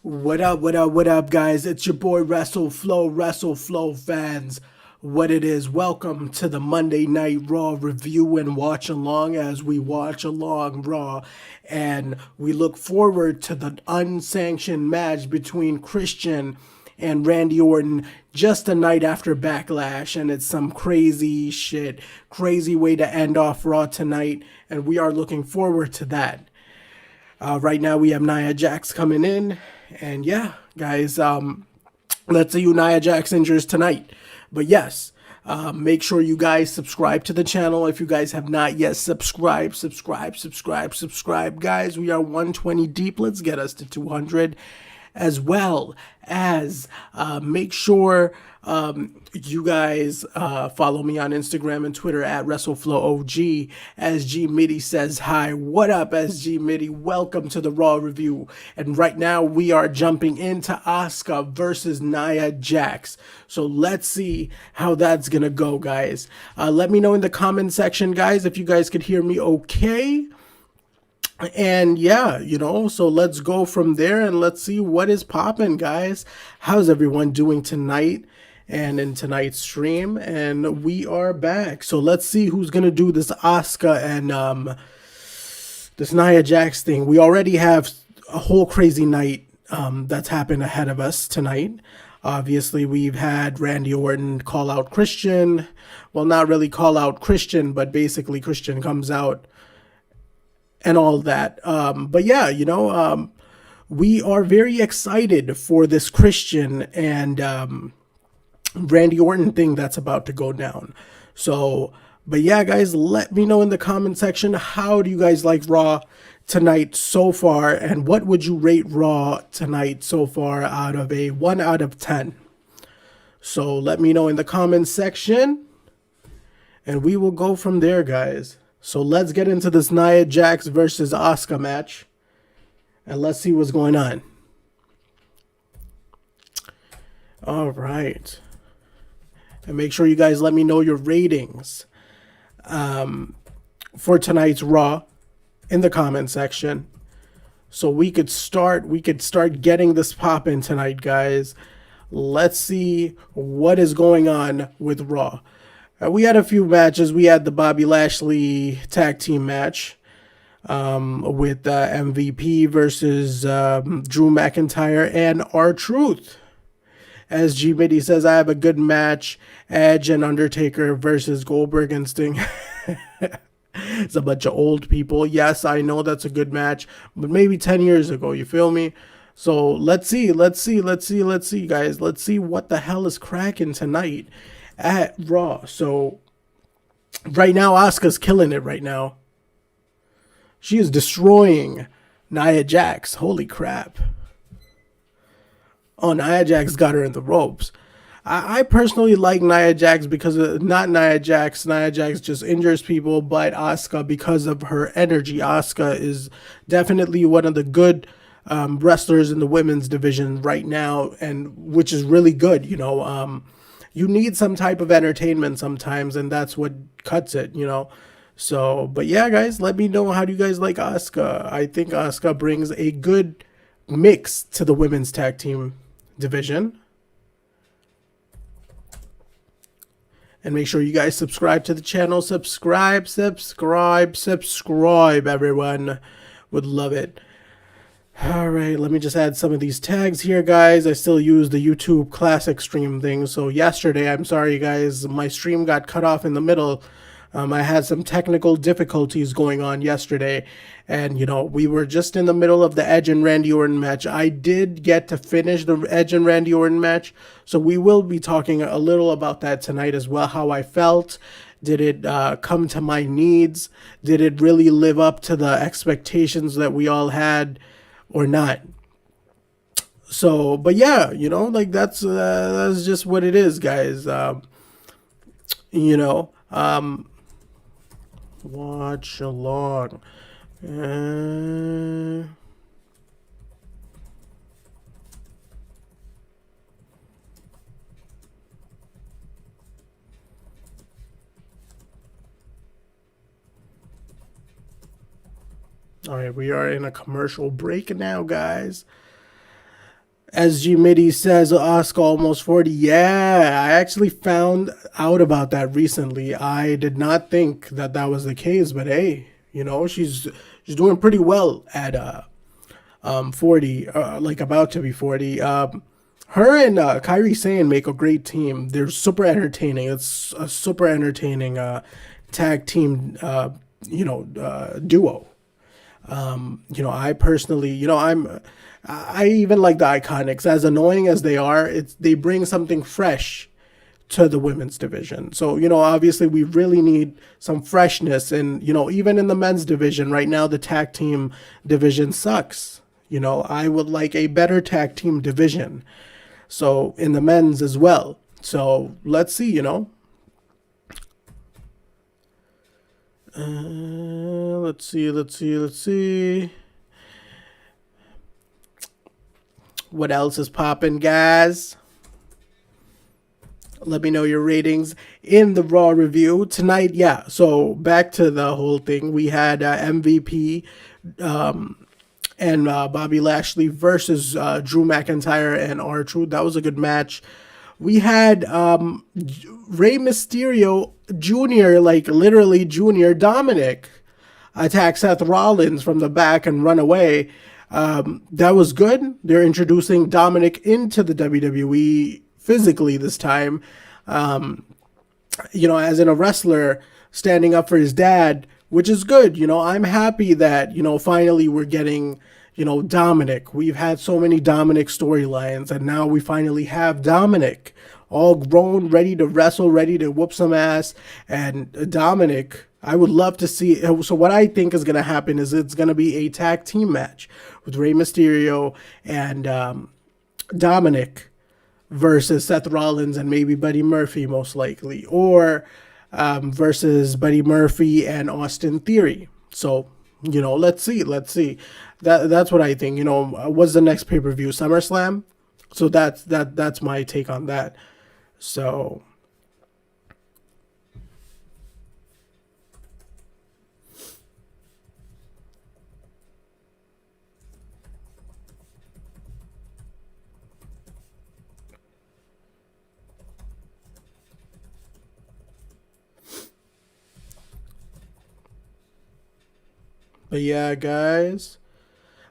What up, what up, what up, guys? It's your boy Wrestle Flow fans. What it is, welcome to the Monday Night Raw review and watch along as we watch along Raw. And we look forward to the unsanctioned match between Christian and Randy Orton just a night after Backlash. And it's some crazy shit, crazy way to end off Raw tonight. And we are looking forward to that. Right now we have Nia Jax coming in, and yeah, guys, let's see who Nia Jax injures tonight. But yes, make sure you guys subscribe to the channel if you guys have not yet subscribed. Subscribe, guys. We are 120 deep. Let's get us to 200, as well as make sure you guys follow me on Instagram and Twitter at WrestleFlowOG. As G Mitty says hi. What up, SG Mitty? Welcome to the Raw review. And right now we are jumping into Asuka versus Nia Jax. So let's see how that's gonna go, guys. Let me know in the comment section, guys, if you guys could hear me okay. And yeah, so let's go from there and let's see what is popping, guys. How's everyone doing tonight and in tonight's stream? And we are back. So let's see who's gonna do this Asuka and this Nia Jax thing. We already have a whole crazy night that's happened ahead of us tonight. Obviously, we've had Randy Orton call out Christian. Well, not really call out Christian, but basically Christian comes out and all that. But yeah, we are very excited for this Christian and Randy Orton thing that's about to go down. So, but yeah, guys, let me know in the comment section, how do you guys like Raw tonight so far, and what would you rate Raw tonight so far out of a 1 out of 10? So let me know in the comment section, and we will go from there, guys. So let's get into this Nia Jax versus Asuka match, and let's see what's going on. All right. And make sure you guys let me know your ratings for tonight's Raw in the comment section, so we could start getting this popping tonight, guys. Let's see what is going on with Raw. We had a few matches. We had the Bobby Lashley tag team match with MVP versus Drew McIntyre and R-Truth. As G Mitty says, I have a good match. Edge and Undertaker versus Goldberg and Sting. It's a bunch of old people. Yes, I know that's a good match, but maybe 10 years ago, you feel me? So let's see, guys. Let's see what the hell is cracking tonight at Raw. So right now, Asuka's killing it right now. She is destroying Nia Jax. Holy crap. Oh, Nia Jax got her in the ropes. I personally like Nia Jax because not Nia Jax. Nia Jax just injures people, but Asuka, because of her energy. Asuka is definitely one of the good wrestlers in the women's division right now, and which is really good. You need some type of entertainment sometimes, and that's what cuts it. So, but yeah, guys, let me know, how do you guys like Asuka? I think Asuka brings a good mix to the women's tag team division. And make sure you guys subscribe to the channel. Subscribe, everyone. Would love it. All right, let me just add some of these tags here, guys. I still use the YouTube Classic stream thing. So yesterday, I'm sorry, guys, my stream got cut off in the middle. I had some technical difficulties going on yesterday, and we were just in the middle of the Edge and Randy Orton match. I did get to finish the Edge and Randy Orton match, so we will be talking a little about that tonight as well, how I felt. Did it come to my needs? Did it really live up to the expectations that we all had, or not? So, but yeah, that's just what it is, guys. Watch along. All right, we are in a commercial break now, guys. SG Midi says Oscar almost 40. Yeah, I actually found out about that recently. I did not think that that was the case, but hey, she's doing pretty well at 40, like about to be 40. Her and Kyrie Sane make a great team. They're super entertaining. It's a super entertaining tag team duo. I personally, I even like the Iconics. As annoying as they are, they bring something fresh to the women's division. So, obviously we really need some freshness. And, even in the men's division right now, the tag team division sucks. I would like a better tag team division. So, in the men's as well. So, let's see. Let's see. What else is popping, guys? Let me know your ratings in the Raw review tonight. Yeah, so back to the whole thing. We had MVP and Bobby Lashley versus Drew McIntyre and R-Truth. That was a good match. We had Rey Mysterio Jr., like literally Junior Dominic, attack Seth Rollins from the back and run away. That was good. They're introducing Dominic into the WWE physically this time. As in a wrestler standing up for his dad, which is good. I'm happy that, finally we're getting, Dominic. We've had so many Dominic storylines, and now we finally have Dominic all grown, ready to wrestle, ready to whoop some ass. And Dominic, I would love to see. So what I think is going to happen is it's going to be a tag team match with Rey Mysterio and Dominic versus Seth Rollins and maybe Buddy Murphy, most likely, or versus Buddy Murphy and Austin Theory. So, let's see. That's what I think. What's the next pay-per-view? SummerSlam. So that's my take on that. So, but yeah, guys,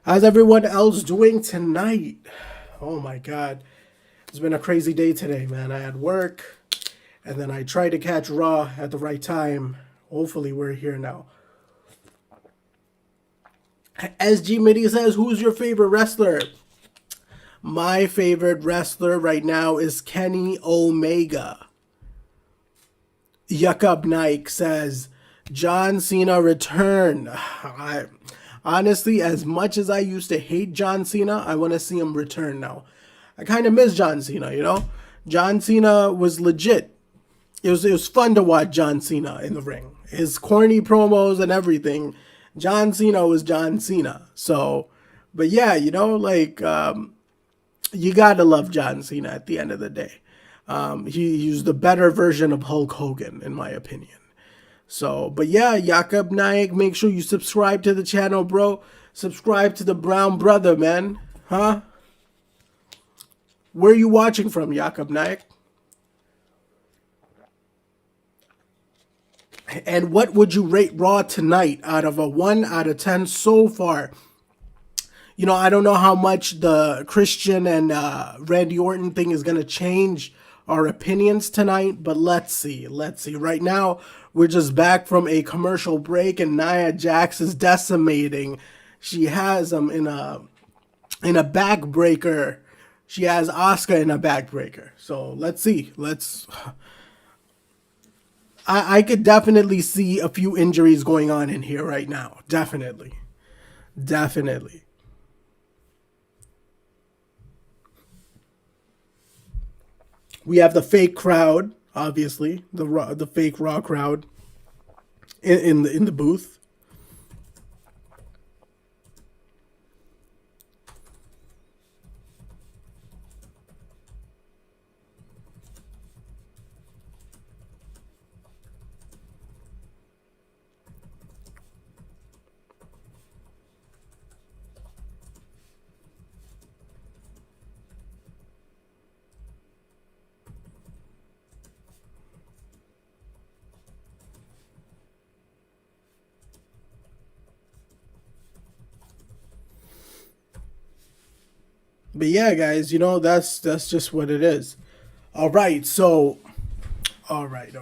how's everyone else doing tonight? Oh my God, it's been a crazy day today, man. I had work, and then I tried to catch Raw at the right time. Hopefully, we're here now. SG Midi says, "Who's your favorite wrestler?" My favorite wrestler right now is Kenny Omega. Yuckup Nike says, John Cena return. Honestly, as much as I used to hate John Cena, I want to see him return now. I kind of miss John Cena. John Cena was legit. It was fun to watch John Cena in the ring. His corny promos and everything. John Cena was John Cena. So, but yeah, you gotta love John Cena at the end of the day. He's the better version of Hulk Hogan, in my opinion. So, but yeah, Jakob Naik, make sure you subscribe to the channel, bro. Subscribe to the Brown Brother, man. Huh? Where are you watching from, Jakob Naik? And what would you rate Raw tonight out of a 1 out of 10 so far? I don't know how much the Christian and Randy Orton thing is going to change our opinions tonight, but let's see. Right now, we're just back from a commercial break, and Nia Jax is decimating. She has them in a backbreaker. She has Asuka in a backbreaker. So let's see. I could definitely see a few injuries going on in here right now. Definitely. We have the fake crowd, obviously, the fake Raw crowd in the booth. But yeah, guys, that's just what it is. All right, so all right.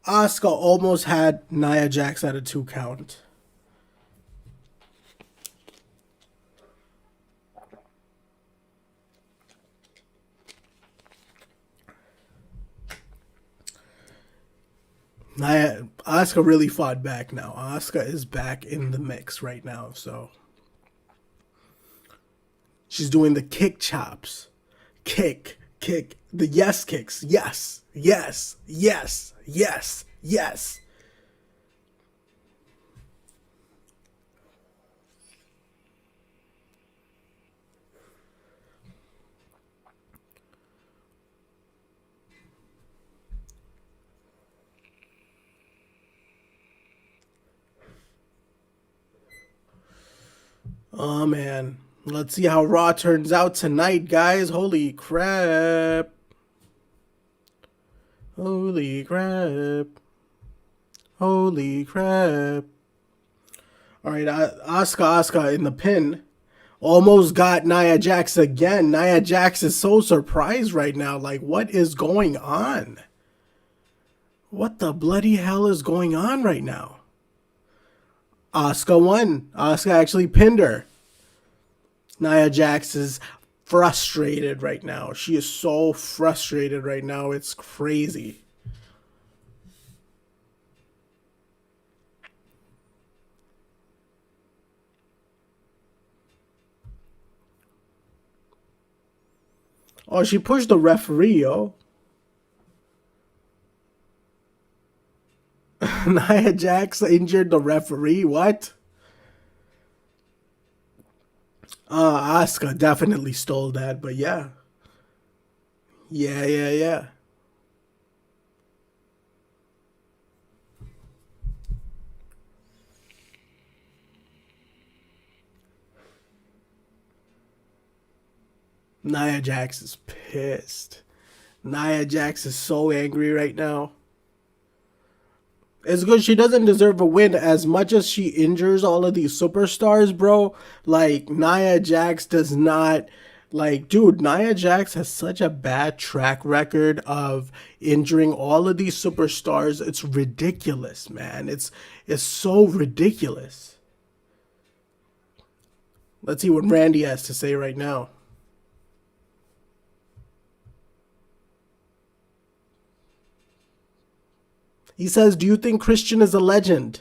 Asuka almost had Nia Jax at a 2 count. Asuka really fought back now. Asuka is back in the mix right now, so she's doing the kick chops. Kick, the yes kicks. Yes, yes, yes, yes, yes. Oh man. Let's see how Raw turns out tonight, guys. Holy crap. Holy crap. Holy crap. All right, Asuka in the pin. Almost got Nia Jax again. Nia Jax is so surprised right now. Like, what is going on? What the bloody hell is going on right now? Asuka won. Asuka actually pinned her. Nia Jax is frustrated right now. She is so frustrated right now. It's crazy. Oh, she pushed the referee, yo. Nia Jax injured the referee. What? Asuka definitely stole that, but yeah. Yeah. Nia Jax is pissed. Nia Jax is so angry right now. It's good she doesn't deserve a win as much as she injures all of these superstars, bro. Like, Nia Jax does not. Like, dude, Nia Jax has such a bad track record of injuring all of these superstars. It's ridiculous, man. It's so ridiculous. Let's see what Randy has to say right now. He says, "Do you think Christian is a legend?"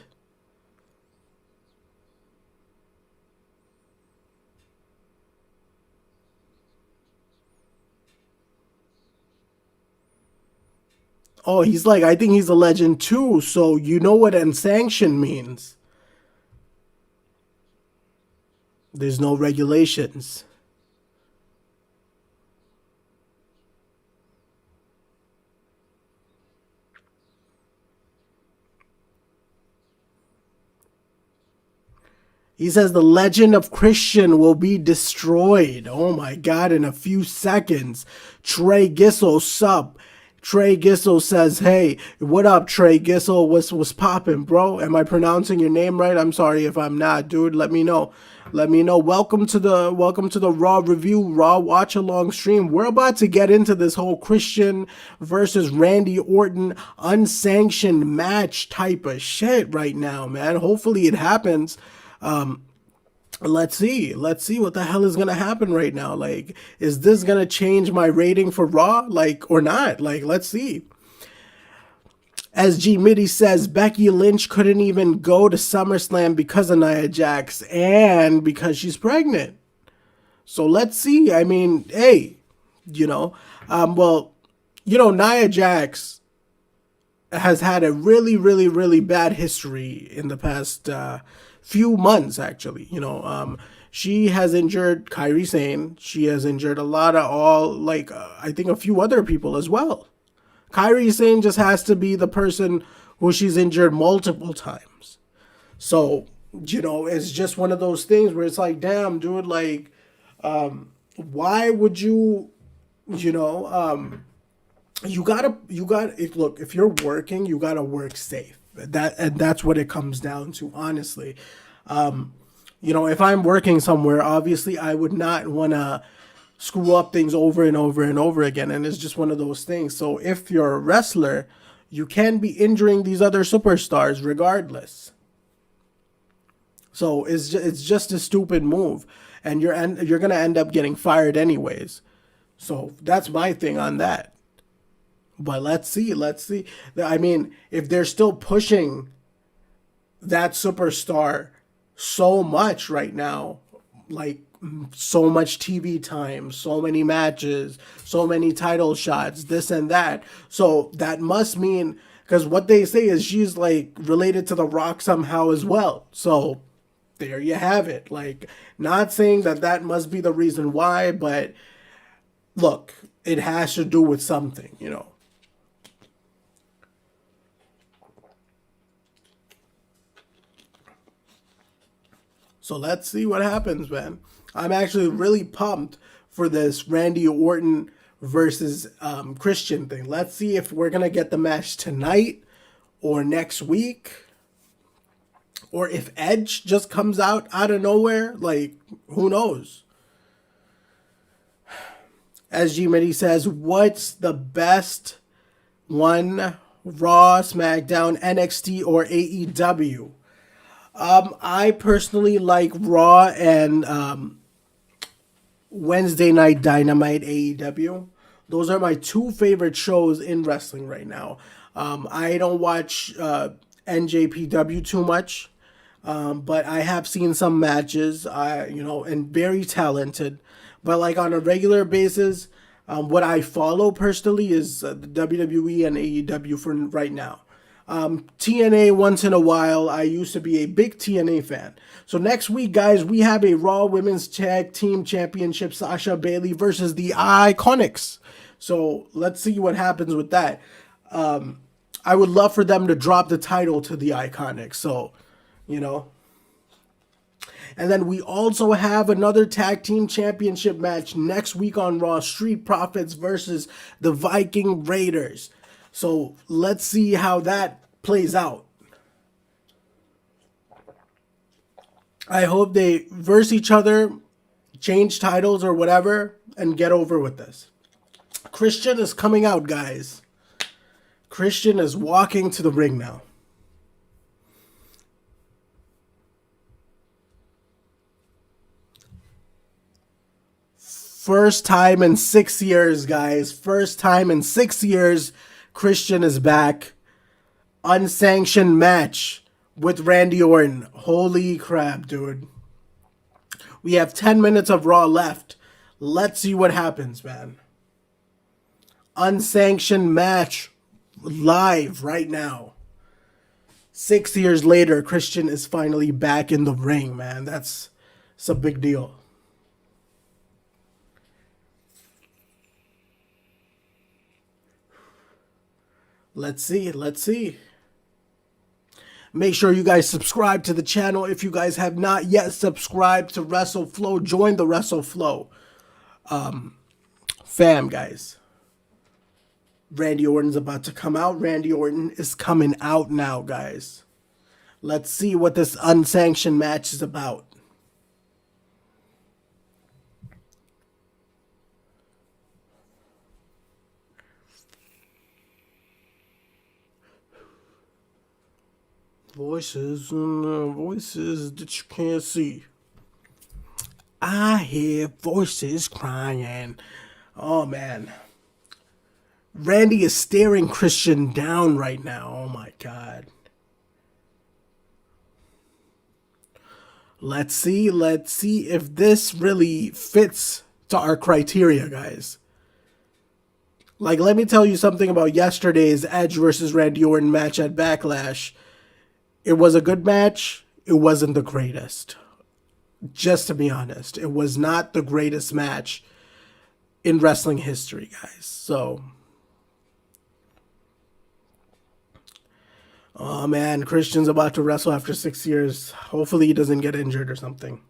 Oh, he's like, "I think he's a legend too." So you know what unsanctioned means. There's no regulations. He says the legend of Christian will be destroyed. Oh my God, in a few seconds. Trey Gissel, sup? Trey Gissel says, "Hey, what up, Trey Gissel? What's poppin', bro? Am I pronouncing your name right? I'm sorry if I'm not, dude. Let me know. Let me know. Welcome to the Raw review, Raw watch along stream. We're about to get into this whole Christian versus Randy Orton unsanctioned match type of shit right now, man. Hopefully it happens. Let's see what the hell is gonna happen right now. Like, is this gonna change my rating for Raw, like, or not? Like, let's see. As G Mitty says, Becky Lynch couldn't even go to SummerSlam because of Nia Jax and because she's pregnant. So let's see. I mean, hey, you know, well, Nia Jax has had a really bad history in the past few months. Actually, she has injured Kairi Sane. She has injured a lot of I think a few other people as well. Kairi Sane just has to be the person who she's injured multiple times. So, it's just one of those things where it's like, damn, dude, like, why would you know, look, if you're working, you gotta work safe. That's what it comes down to, honestly. You know, if I'm working somewhere, obviously I would not want to screw up things over and over and over again. And it's just one of those things. So if you're a wrestler, you can be injuring these other superstars regardless. So it's just a stupid move, and you're gonna end up getting fired anyways. So that's my thing on that. But let's see. I mean, if they're still pushing that superstar so much right now, like so much TV time, so many matches, so many title shots, this and that. So that must mean, because what they say is she's like related to The Rock somehow as well. So there you have it. Like, not saying that that must be the reason why, but look, it has to do with something, you know. So let's see what happens, man. I'm actually really pumped for this Randy Orton versus Christian thing. Let's see if we're going to get the match tonight or next week. Or if Edge just comes out of nowhere. Like, who knows? As G Medi says, what's the best one? Raw, SmackDown, NXT, or AEW? I personally like Raw and Wednesday Night Dynamite AEW. Those are my two favorite shows in wrestling right now. I don't watch NJPW too much, but I have seen some matches. And very talented. But like on a regular basis, what I follow personally is the WWE and AEW for right now. TNA once in a while. I used to be a big TNA fan. So next week, guys, we have a Raw Women's Tag Team Championship, Sasha Bailey versus the Iconics. So let's see what happens with that. I would love for them to drop the title to the Iconics. So, you know. And then we also have another tag team championship match next week on Raw. Street Profits versus the Viking Raiders. So let's see how that plays out. I hope they verse each other, change titles or whatever, and get over with this. Christian is coming out, guys. Christian is walking to the ring now. First time in 6 years, guys. First time in 6 years, Christian is back. Unsanctioned match with Randy Orton. Holy crap, dude. We have 10 minutes of Raw left. Let's see what happens, man. Unsanctioned match live right now. 6 years later, Christian is finally back in the ring, man. It's a big deal. Let's see. Make sure you guys subscribe to the channel. If you guys have not yet subscribed to WrestleFlow, join the WrestleFlow fam, guys. Randy Orton's about to come out. Randy Orton is coming out now, guys. Let's see what this unsanctioned match is about. Voices and voices that you can't see. I hear voices crying. Oh, man. Randy is staring Christian down right now. Oh, my God. Let's see if this really fits to our criteria, guys. Like, let me tell you something about yesterday's Edge versus Randy Orton match at Backlash. It was a good match. It wasn't the greatest. Just to be honest, it was not the greatest match in wrestling history, guys. So, oh man, Christian's about to wrestle after 6 years. Hopefully he doesn't get injured or something.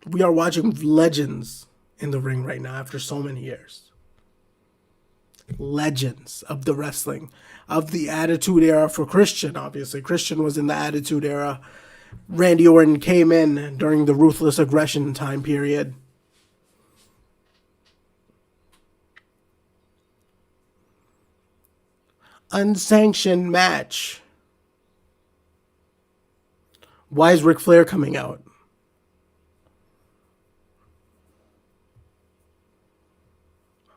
We are watching legends in the ring right now after so many years. Legends of the wrestling, of the Attitude Era for Christian, obviously. Christian was in the Attitude Era. Randy Orton came in during the Ruthless Aggression time period. Unsanctioned match. Why is Ric Flair coming out?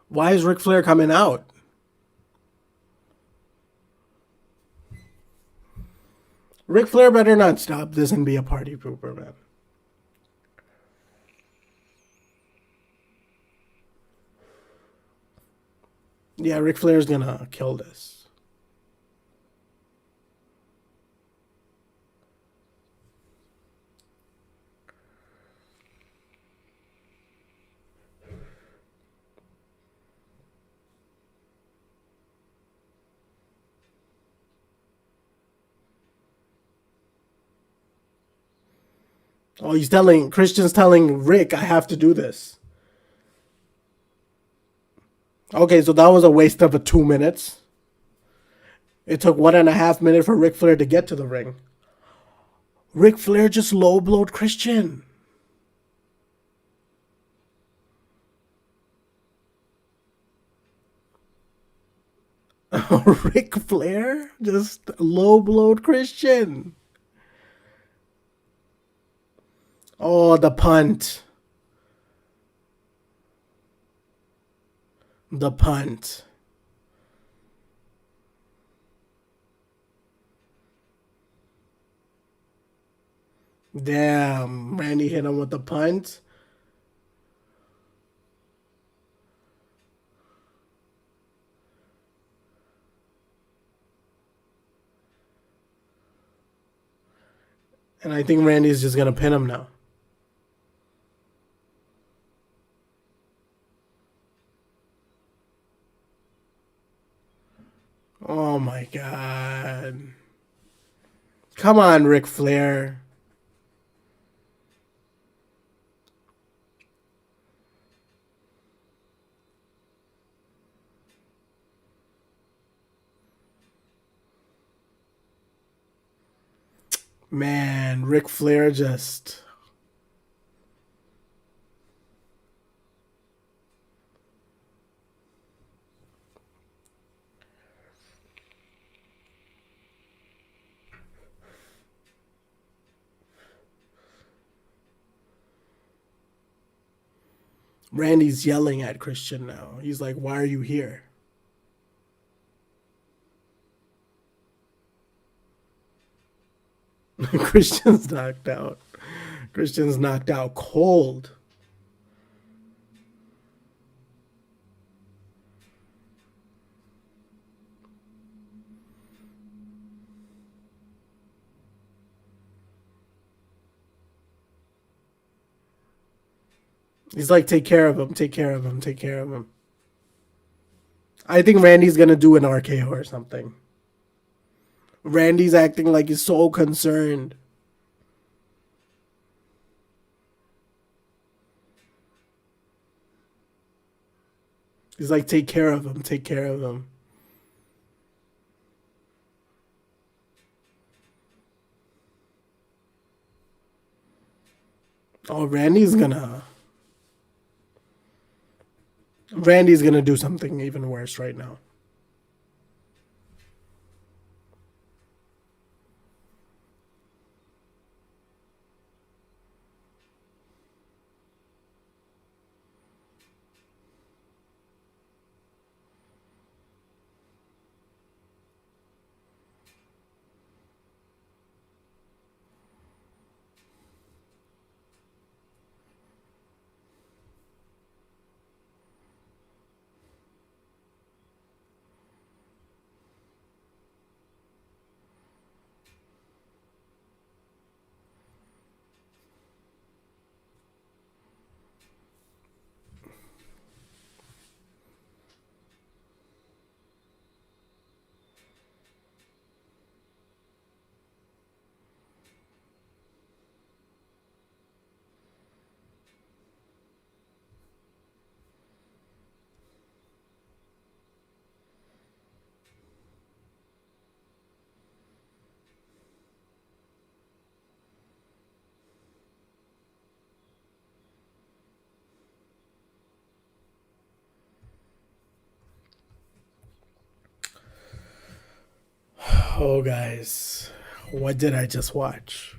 Why is Ric Flair coming out? Ric Flair better not stop this and be a party pooper, man. Yeah, Ric Flair's gonna kill this. Oh, Christian's telling Rick, I have to do this. Okay, so that was a waste of 2 minutes. It took 1.5 minutes for Ric Flair to get to the ring. Ric Flair just low blowed Christian. Ric Flair just low blowed Christian. Oh, the punt. The punt. Damn, Randy hit him with the punt. And I think Randy's just going to pin him now. Oh my God. Come on, Ric Flair. Man, Ric Flair just. Randy's yelling at Christian now. He's like, why are you here? Christian's knocked out. Christian's knocked out cold. He's like, take care of him, take care of him, take care of him. I think Randy's going to do an RKO or something. Randy's acting like he's so concerned. He's like, take care of him, take care of him. Oh, Randy's gonna do something even worse right now. Oh, guys, what did I just watch?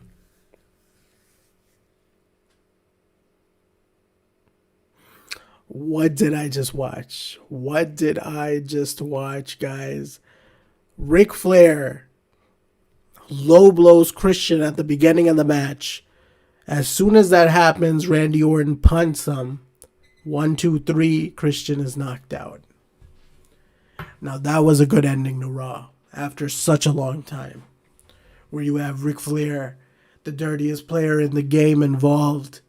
What did I just watch? What did I just watch, guys? Ric Flair low blows Christian at the beginning of the match. As soon as that happens, Randy Orton punts him. 1, 2, 3, Christian is knocked out. Now that was a good ending to Raw after such a long time, where you have Ric Flair, the dirtiest player in the game, involved.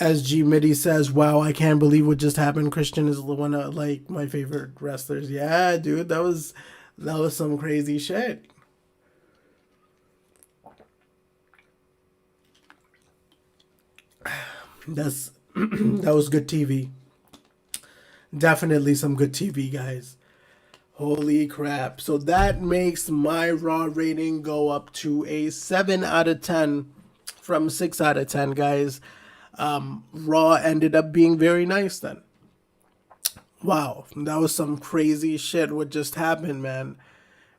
As G Mitty says, wow, I can't believe what just happened. Christian is one of like my favorite wrestlers. Yeah, dude, that was some crazy shit. That's that was good TV. Definitely some good TV, guys. Holy crap. So that makes my Raw rating go up to a 7 out of 10 from 6 out of 10, guys. Raw ended up being very nice then. Wow, that was some crazy shit what just happened, man.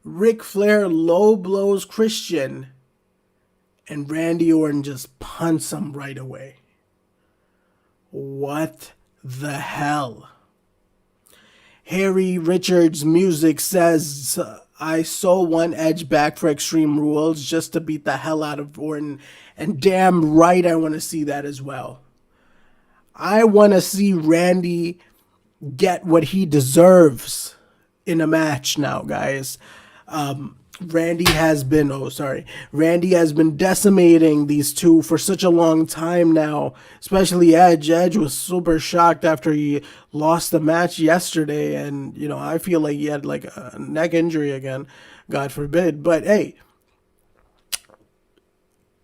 Ric Flair low blows Christian, and Randy Orton just punts him right away. What the hell? Harry Richards Music says, I so want Edge back for Extreme Rules just to beat the hell out of Orton. And damn right I want to see that as well. I want to see Randy get what he deserves in a match now, guys. Randy has been decimating these two for such a long time now, especially Edge. Edge was super shocked after he lost the match yesterday, and I feel like he had like a neck injury again, God forbid. But hey,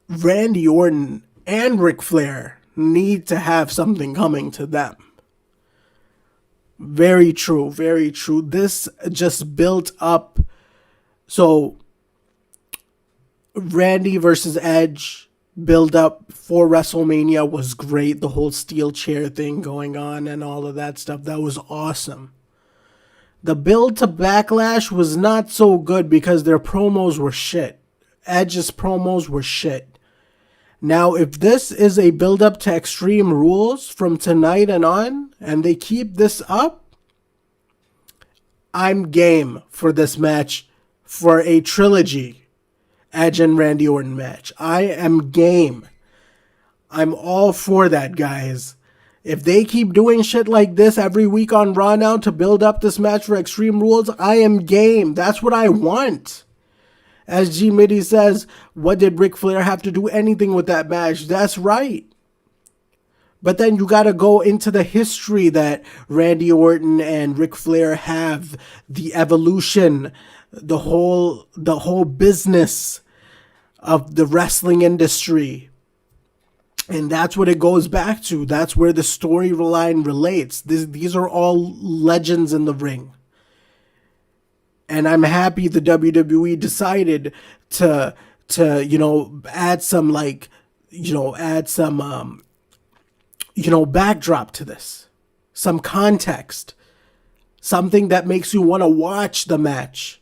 Randy Orton and Ric Flair need to have something coming to them. Very true, very true. This just built up. So, Randy versus Edge build up for WrestleMania was great. The whole steel chair thing going on and all of that stuff. That was awesome. The build to Backlash was not so good because their promos were shit. Edge's promos were shit. Now, if this is a build up to Extreme Rules from tonight and on, and they keep this up, I'm game for this match. For a trilogy Edge and Randy Orton match. I am game. I'm all for that, guys. If they keep doing shit like this every week on Raw now to build up this match for Extreme Rules, I am game. That's what I want. As G Mitty says, what did Ric Flair have to do anything with that match? That's right. But then you got to go into the history that Randy Orton and Ric Flair have, the evolution, the whole business of the wrestling industry. And that's what it goes back to. That's where the storyline relates. These are all legends in the ring. And I'm happy the WWE decided to add some backdrop to this. Some context. Something that makes you want to watch the match.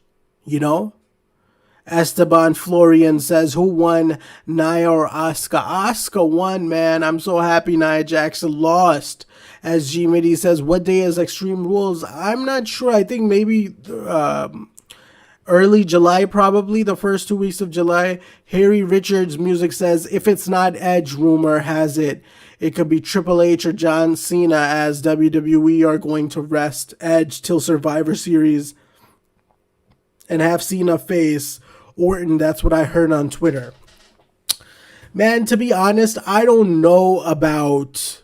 Esteban Florian says, who won, Nia or Asuka? Asuka won, man. I'm so happy Nia Jackson lost. As G Mitty says, what day is Extreme Rules? I'm not sure. I think maybe early July, probably the first 2 weeks of July. Harry Richards Music says, if it's not Edge, rumor has it could be Triple H or John Cena, as WWE are going to rest Edge till Survivor Series and have Cena face Orton. That's what I heard on Twitter. Man, to be honest, I don't know about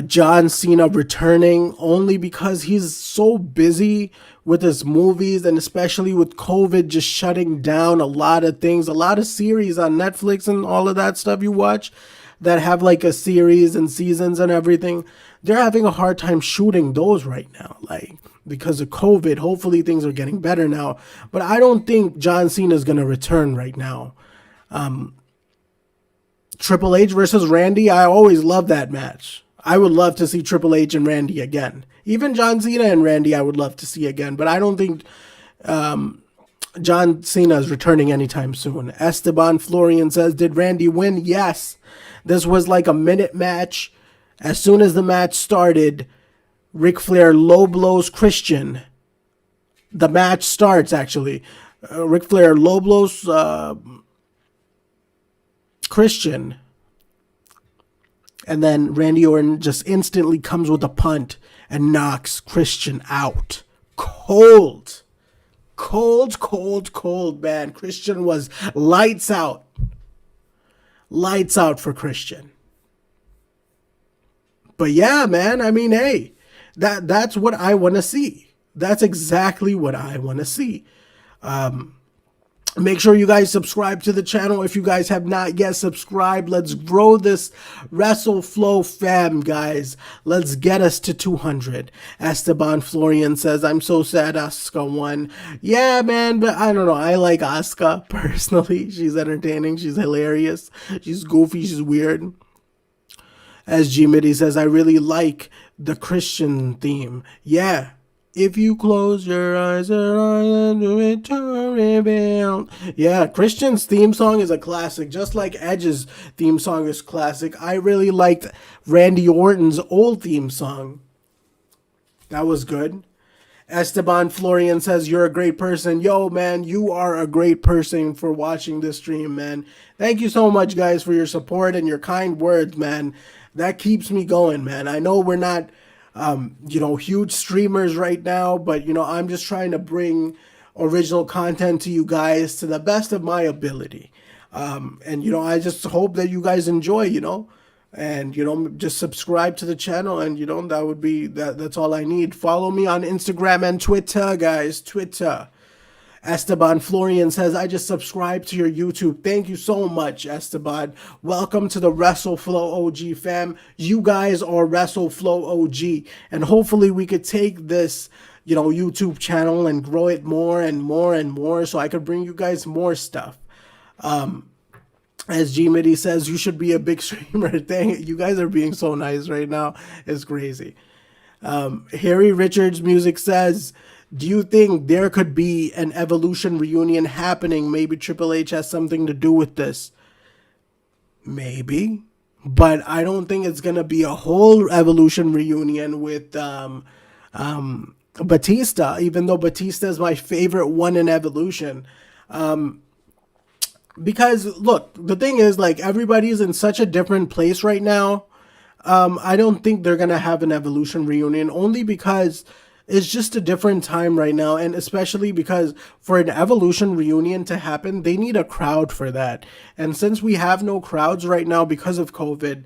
John Cena returning, only because he's so busy with his movies, and especially with COVID just shutting down a lot of things, a lot of series on Netflix and all of that stuff you watch that have like a series and seasons and everything. They're having a hard time shooting those right now, like because of COVID. Hopefully things are getting better now, but I don't think John Cena is going to return right now. Triple H versus Randy, I always love that match. I would love to see Triple H and Randy again Even John Cena and Randy, I would love to see again, but I don't think John Cena is returning anytime soon. Esteban Florian says, did Randy win? Yes. This was like a minute match. As soon as the match started, Ric Flair low blows Christian. The match starts, actually. Ric Flair low blows Christian. And then Randy Orton just instantly comes with a punt and knocks Christian out. Cold. Cold, man. Christian was lights out. Lights out for Christian. But yeah, man, I mean, hey, that's what I want to see. That's exactly what I want to see. Make sure you guys subscribe to the channel if you guys have not yet subscribed. Let's grow this WrestleFlow fam, guys. Let's get us to 200. Esteban Florian says, I'm so sad Asuka won. Yeah, man, but I don't know. I like Asuka personally. She's entertaining. She's hilarious. She's goofy. She's weird. As G Mitty says, I really like the Christian theme. Yeah. If you close your eyes and do it to rebuild. Yeah, Christian's theme song is a classic, just like Edge's theme song is classic. I really liked Randy Orton's old theme song. That was good. Esteban Florian says, you're a great person. Yo, man, you are a great person for watching this stream, man. Thank you so much, guys, for your support and your kind words, man. That keeps me going, man. I know we're not huge streamers right now, but, I'm just trying to bring original content to you guys to the best of my ability. And, I just hope that you guys enjoy, and, just subscribe to the channel and, that would be, that's all I need. Follow me on Instagram and Twitter, guys, Twitter. Esteban Florian says, I just subscribed to your YouTube. Thank you so much, Esteban. Welcome to the WrestleFlow OG fam. You guys are WrestleFlow OG. And hopefully we could take this, YouTube channel and grow it more and more and more so I could bring you guys more stuff. As G Mitty says, you should be a big streamer. Dang it, you guys are being so nice right now. It's crazy. Harry Richards Music says, do you think there could be an Evolution reunion happening? Maybe Triple H has something to do with this. Maybe. But I don't think it's going to be a whole Evolution reunion with Batista, even though Batista is my favorite one in Evolution. Because, look, the thing is, like, everybody's in such a different place right now. I don't think they're going to have an Evolution reunion, only because it's just a different time right now, and especially because for an Evolution reunion to happen, they need a crowd for that. And since we have no crowds right now because of COVID,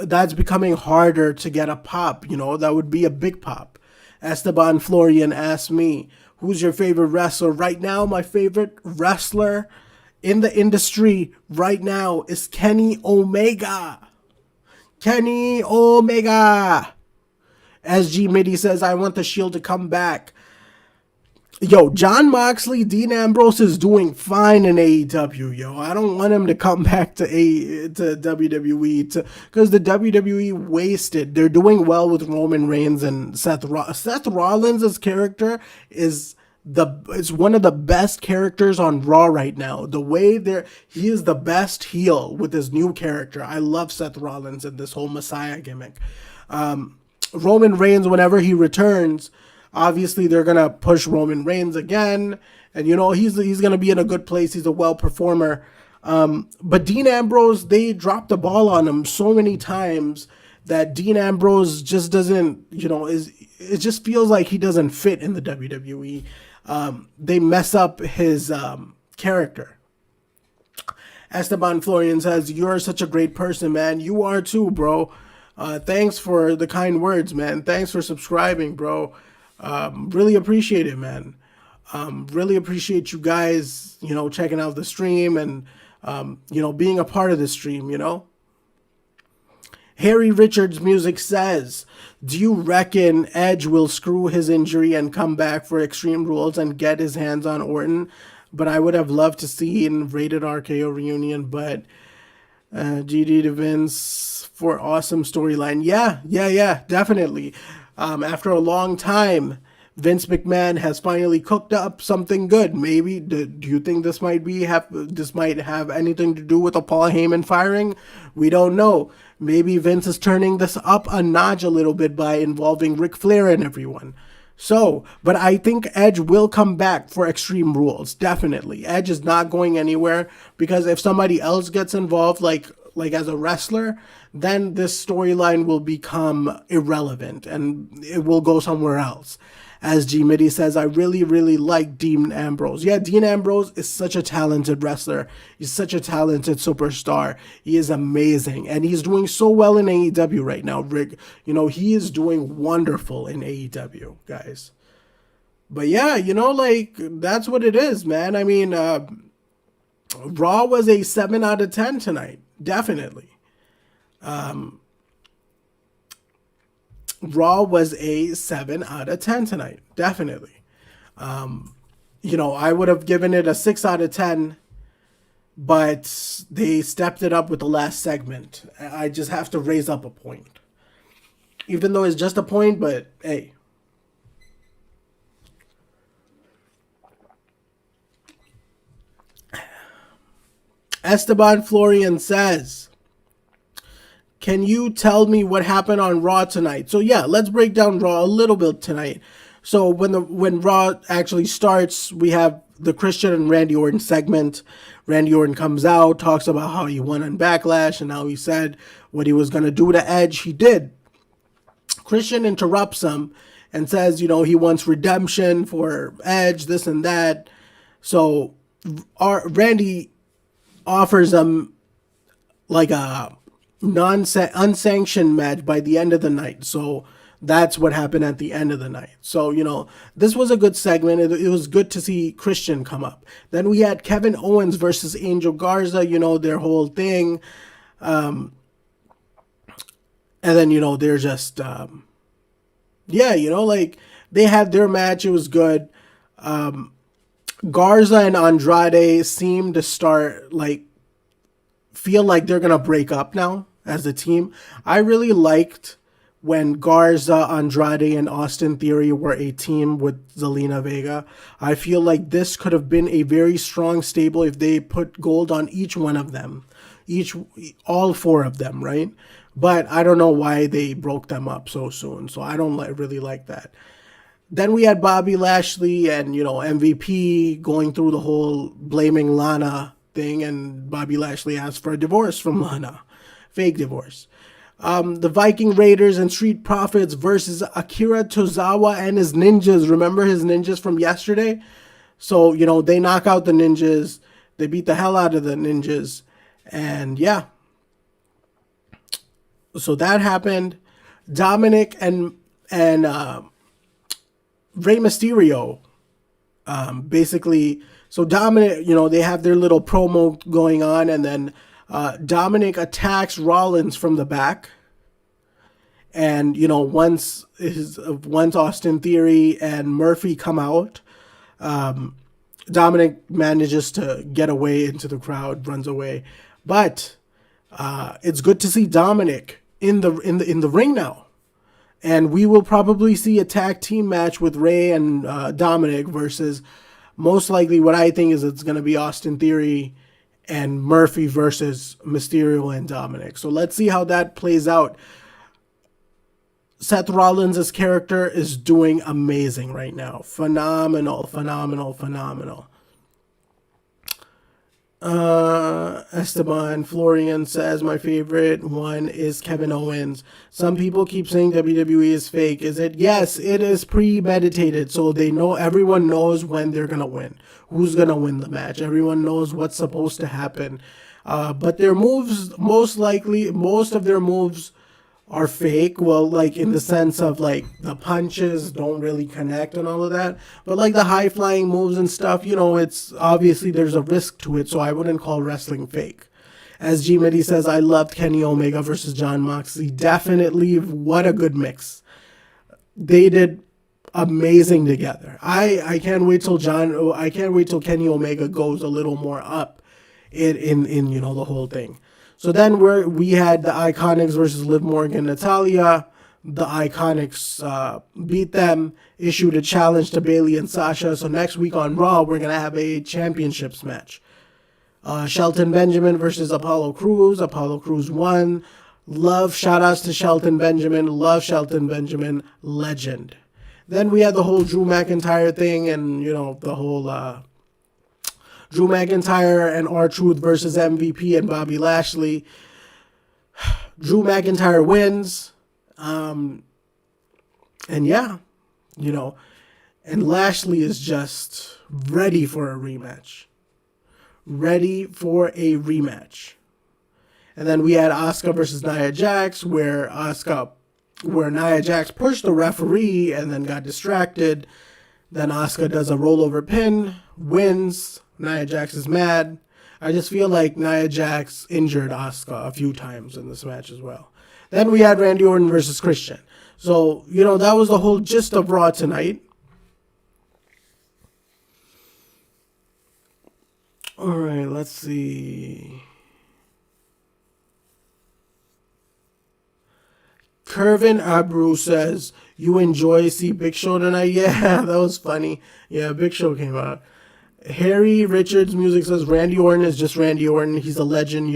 that's becoming harder to get a pop, that would be a big pop. Esteban Florian asked me, who's your favorite wrestler? Right now, my favorite wrestler in the industry right now is Kenny Omega. Kenny Omega. As G Mitty says, I want the Shield to come back. Yo, Jon Moxley, Dean Ambrose is doing fine in AEW, yo. I don't want him to come back to WWE because the WWE wasted. They're doing well with Roman Reigns and Seth Rollins' character is one of the best characters on Raw right now. The way he is the best heel with his new character. I love Seth Rollins and this whole Messiah gimmick. Roman Reigns, whenever he returns, obviously they're going to push Roman Reigns again. And, he's going to be in a good place. He's a well performer. But Dean Ambrose, they dropped the ball on him so many times that Dean Ambrose just doesn't, it just feels like he doesn't fit in the WWE. They mess up his character. Esteban Florian says, you're such a great person, man. You are too, bro. Thanks for the kind words, man. Thanks for subscribing, bro. Really appreciate it, man. Really appreciate you guys, checking out the stream and, being a part of the stream, Harry Richards Music says, do you reckon Edge will screw his injury and come back for Extreme Rules and get his hands on Orton? But I would have loved to see in Rated RKO reunion, but GD to Vince for awesome storyline. Yeah, definitely. After a long time, Vince McMahon has finally cooked up something good. Maybe do you think this might have anything to do with the Paul Heyman firing? We don't know. Maybe Vince is turning this up a notch a little bit by involving Ric Flair and everyone. So, but I think Edge will come back for Extreme Rules. Definitely. Edge is not going anywhere because if somebody else gets involved, like as a wrestler, then this storyline will become irrelevant and it will go somewhere else. As G Mitty says, I really, really like Dean Ambrose. Yeah, Dean Ambrose is such a talented wrestler. He's such a talented superstar. He is amazing. And he's doing so well in AEW right now, Rick. He is doing wonderful in AEW, guys. But yeah, like, that's what it is, man. I mean, Raw was a 7 out of 10 tonight. Definitely. Raw was a 7 out of 10 tonight. Definitely. I would have given it a 6 out of 10, but they stepped it up with the last segment. I just have to raise up a point. Even though it's just a point, but hey. Esteban Florian says, can you tell me what happened on Raw tonight? So yeah, let's break down Raw a little bit tonight. So when Raw actually starts, we have the Christian and Randy Orton segment. Randy Orton comes out, talks about how he won on Backlash and how he said what he was going to do to Edge. He did. Christian interrupts him and says, he wants redemption for Edge, this and that. So Randy offers him like a unsanctioned match by the end of the night. So that's what happened at the end of the night. So, this was a good segment. It was good to see Christian come up. Then we had Kevin Owens versus Angel Garza, their whole thing. And then, they're just, like they had their match. It was good. Garza and Andrade seem to feel like they're going to break up now as a team. I really liked when Garza, Andrade, and Austin Theory were a team with Zelina Vega. I feel like this could have been a very strong stable if they put gold on each one of them. All four of them, right? But I don't know why they broke them up so soon. So I don't really like that. Then we had Bobby Lashley and, MVP going through the whole blaming Lana thing. And Bobby Lashley asked for a divorce from Lana. Fake divorce. The Viking Raiders and Street Profits versus Akira Tozawa and his ninjas. Remember his ninjas from yesterday? So, they knock out the ninjas. They beat the hell out of the ninjas. And yeah. So that happened. Dominic and Rey Mysterio, basically, so Dominic, they have their little promo going on, and then Dominic attacks Rollins from the back, and once Austin Theory and Murphy come out, Dominic manages to get away into the crowd, runs away, but it's good to see Dominic in the ring now. And we will probably see a tag team match with Rey and Dominic versus, most likely what I think is it's going to be Austin Theory and Murphy versus Mysterio and Dominic. So let's see how that plays out. Seth Rollins' character is doing amazing right now. Phenomenal. Esteban Florian says my favorite one is Kevin Owens. Some people keep saying WWE is fake. Is it? Yes, it is premeditated. So everyone knows when they're going to win. Who's going to win the match. Everyone knows what's supposed to happen. But their moves, most of their moves are fake. Well, like in the sense of like the punches don't really connect and all of that. But like the high flying moves and stuff, it's obviously there's a risk to it. So I wouldn't call wrestling fake. As G Mitty says, I loved Kenny Omega versus Jon Moxley. Definitely, what a good mix. They did amazing together. I can't wait till Kenny Omega goes a little more up in the whole thing. So then we had the Iconics versus Liv Morgan, Natalia. the Iconics beat them, issued a challenge to Bayley and Sasha. So next week on Raw, we're going to have a championships match. Shelton Benjamin versus Apollo Crews. Apollo Crews won. Love, shout outs to Shelton Benjamin. Love Shelton Benjamin. Legend. Then we had the whole Drew McIntyre thing and, the whole Drew McIntyre and R-Truth versus MVP and Bobby Lashley. Drew McIntyre wins. And yeah, and Lashley is just ready for a rematch. Ready for a rematch. And then we had Asuka versus Nia Jax, where Nia Jax pushed the referee and then got distracted. Then Asuka does a rollover pin, wins. Nia Jax is mad. I just feel like Nia Jax injured Asuka a few times in this match as well. Then we had Randy Orton versus Christian. So, that was the whole gist of Raw tonight. All right, let's see. Kervin Abru says, you enjoy see Big Show tonight? Yeah, that was funny. Yeah, Big Show came out. Harry Richards Music says, Randy Orton is just Randy Orton. He's a legend,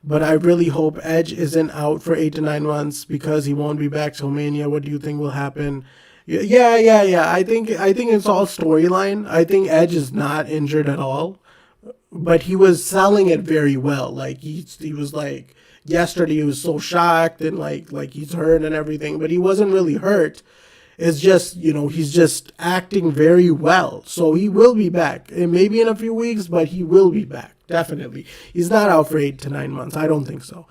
But I really hope Edge isn't out for 8 to 9 months because he won't be back till Mania. What do you think will happen? Yeah. I think it's all storyline. I think Edge is not injured at all. But he was selling it very well. Like he was like yesterday he was so shocked and like he's hurt and everything, but he wasn't really hurt. It's just, he's just acting very well. So he will be back. And maybe in a few weeks, but he will be back. Definitely. He's not out for 8 to 9 months. I don't think so.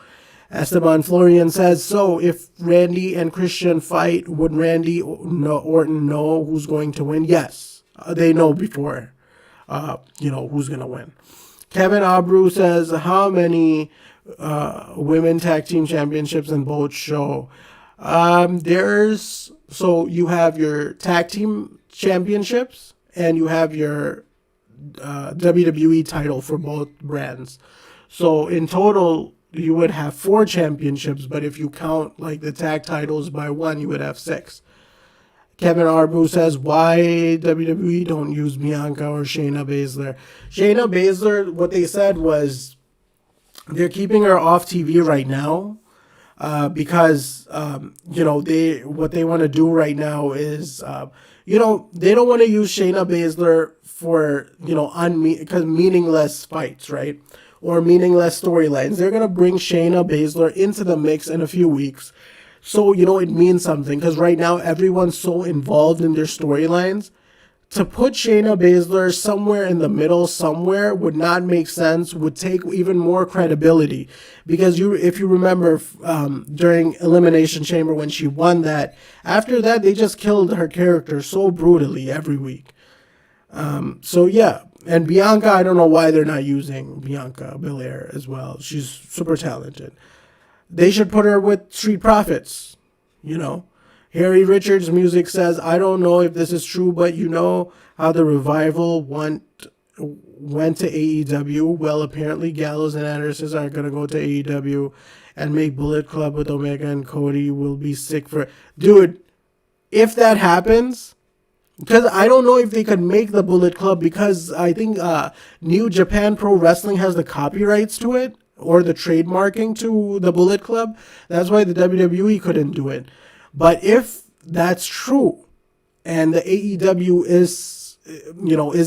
Esteban Florian says, so if Randy and Christian fight, would Randy Orton know who's going to win? Yes. They know before, who's going to win. Kevin Abru says, how many women tag team championships in both show? So you have your tag team championships and you have your WWE title for both brands. So in total, you would have 4 championships, but if you count like the tag titles by one, you would have 6. Kevin Arbu says, why WWE don't use Bianca or Shayna Baszler? Shayna Baszler, what they said was they're keeping her off TV right now. Because what they want to do right now is they don't want to use Shayna Baszler for because meaningless fights, right, or meaningless storylines. They're gonna bring Shayna Baszler into the mix in a few weeks, so it means something. Because right now everyone's so involved in their storylines. To put Shayna Baszler somewhere in the middle somewhere would not make sense, would take even more credibility. Because if you remember during Elimination Chamber when she won that, after that they just killed her character so brutally every week. So yeah, and Bianca, I don't know why they're not using Bianca Belair as well. She's super talented. They should put her with Street Profits, Harry Richards Music says, I don't know if this is true, but how the Revival went to AEW. Well, apparently Gallows and Anderson are going to go to AEW and make Bullet Club with Omega and Cody. Will be sick for... Dude, if that happens... Because I don't know if they could make the Bullet Club because I think New Japan Pro Wrestling has the copyrights to it or the trademarking to the Bullet Club. That's why the WWE couldn't do it. But if that's true, and the AEW is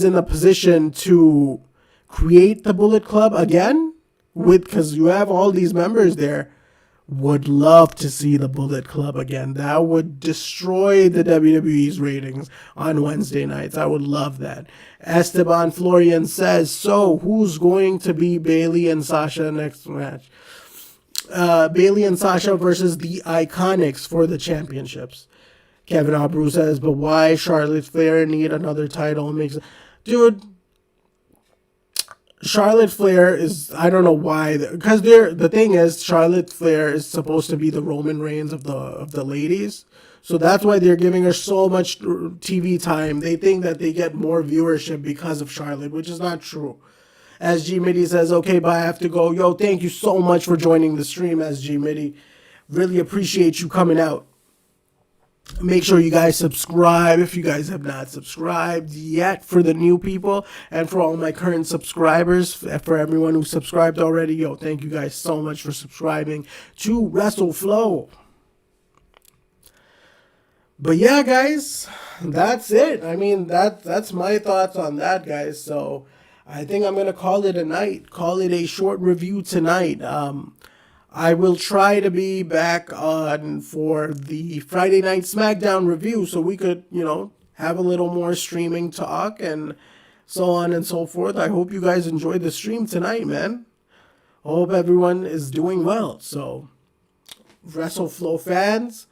in a position to create the Bullet Club again, because you have all these members there, would love to see the Bullet Club again. That would destroy the WWE's ratings on Wednesday nights. I would love that. Esteban Florian says, so who's going to be Bayley and Sasha next match? Bayley and Sasha versus the Iconics for the championships. Kevin Abru says, but why Charlotte Flair need another title? Dude, Charlotte Flair is, I don't know why, because the thing is, Charlotte Flair is supposed to be the Roman Reigns of the ladies. So that's why they're giving her so much TV time. They think that they get more viewership because of Charlotte, which is not true. SG Mitty says, okay, bye, I have to go. Yo, thank you so much for joining the stream, SG Mitty. Really appreciate you coming out. Make sure you guys subscribe if you guys have not subscribed yet, for the new people, and for all my current subscribers, for everyone who subscribed already. Yo, thank you guys so much for subscribing to WrestleFlow. But yeah, guys, that's it. I mean, that's my thoughts on that, guys. So I think I'm gonna call it a night. Call it a short review tonight. I will try to be back on for the Friday Night SmackDown review, so we could, have a little more streaming talk and so on and so forth. I hope you guys enjoyed the stream tonight, man. I hope everyone is doing well. So, WrestleFlow fans,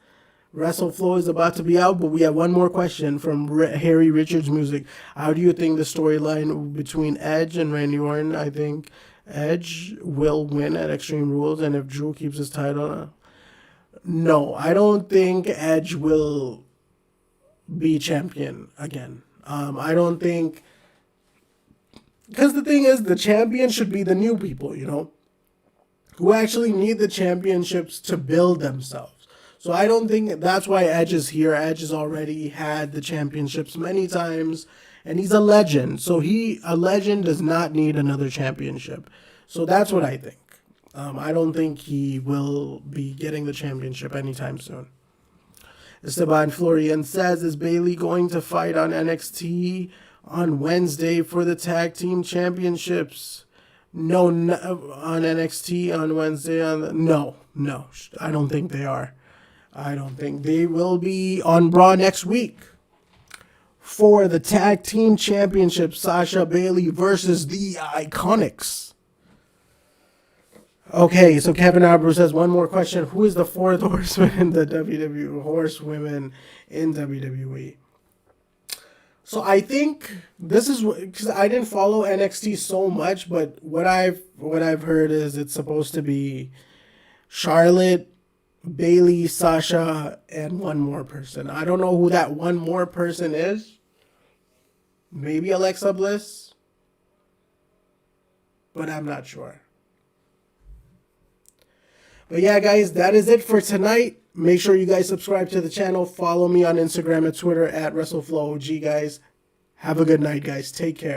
WrestleFlow is about to be out, but we have one more question from Harry Richards Music. How do you think the storyline between Edge and Randy Orton? I think Edge will win at Extreme Rules, and if Drew keeps his title, no, I don't think Edge will be champion again. I don't think, because the thing is, the champion should be the new people, who actually need the championships to build themselves. So I don't think that's why Edge is here. Edge has already had the championships many times, and he's a legend. So a legend does not need another championship. So that's what I think. I don't think he will be getting the championship anytime soon. Esteban Florian says, is Bayley going to fight on NXT on Wednesday for the tag team championships? No, on NXT on Wednesday. No, I don't think they are. I don't think they will be on Raw next week for the tag team championship. Sasha Bayley versus the Iconics. Okay, so Kevin Albert says, one more question. Who is the fourth horseman in the WWE? Horsewomen in WWE. So I think this is because I didn't follow NXT so much, but what I've heard is it's supposed to be Charlotte, Bayley, Sasha, and one more person. I don't know who that one more person is. Maybe Alexa Bliss, but I'm not sure. But yeah, guys, that is it for tonight. Make sure you guys subscribe to the channel. Follow me on Instagram and Twitter at WrestleFlowOG, guys. Have a good night, guys. Take care.